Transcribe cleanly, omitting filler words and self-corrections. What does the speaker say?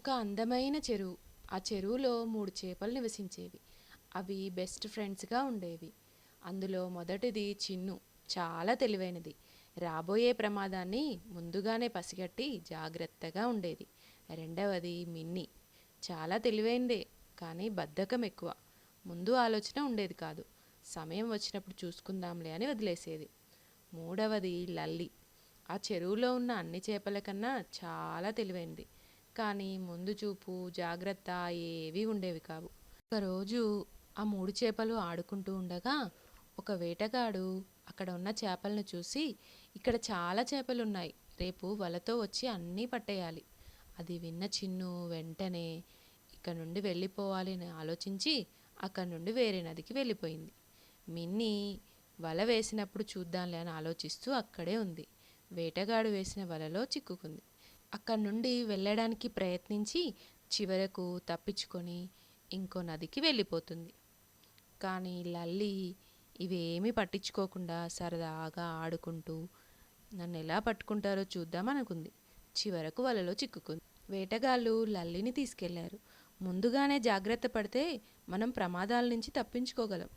ఒక అందమైన చెరువు. ఆ చెరువులో 3 చేపలు నివసించేవి. అవి బెస్ట్ ఫ్రెండ్స్‌గా ఉండేవి. అందులో మొదటిది చిన్ను. చాలా తెలివైనది. రాబోయే ప్రమాదాన్ని ముందుగానే పసిగట్టి జాగ్రత్తగా ఉండేది. రెండవది మిన్ని. చాలా తెలివైందే, కానీ బద్ధకం ఎక్కువ. ముందు ఆలోచన ఉండేది కాదు. సమయం వచ్చినప్పుడు చూసుకుందాంలే అని వదిలేసేది. మూడవది లల్లి. ఆ చెరువులో ఉన్న అన్ని చేపల కన్నా చాలా తెలివైంది. కానీ ముందు చూపు, జాగ్రత్త ఏవీ ఉండేవి కావు. ఒకరోజు ఆ 3 చేపలు ఆడుకుంటూ ఉండగా ఒక వేటగాడు అక్కడ ఉన్న చేపలను చూసి, ఇక్కడ చాలా చేపలున్నాయి, రేపు వలతో వచ్చి అన్నీ పట్టేయాలి. అది విన్న చిన్ను వెంటనే ఇక్కడ నుండి వెళ్ళిపోవాలి అని ఆలోచించి అక్కడి నుండి వేరే నదికి వెళ్ళిపోయింది. మిన్ని వల వేసినప్పుడు చూద్దాంలే అని ఆలోచిస్తూ అక్కడే ఉంది. వేటగాడు వేసిన వలలో చిక్కుకుంది. అక్కడి నుండి వెళ్ళడానికి ప్రయత్నించి చివరకు తప్పించుకొని ఇంకో నదికి వెళ్ళిపోతుంది. కానీ లల్లి ఇవేమీ పట్టించుకోకుండా సరదాగా ఆడుకుంటూ నన్ను ఎలా పట్టుకుంటారో చూద్దామనుకుంది. చివరకు వలలో చిక్కుకుంది. వేటగాళ్ళు లల్లిని తీసుకెళ్లారు. ముందుగానే జాగ్రత్త పడితే మనం ప్రమాదాల నుంచి తప్పించుకోగలం.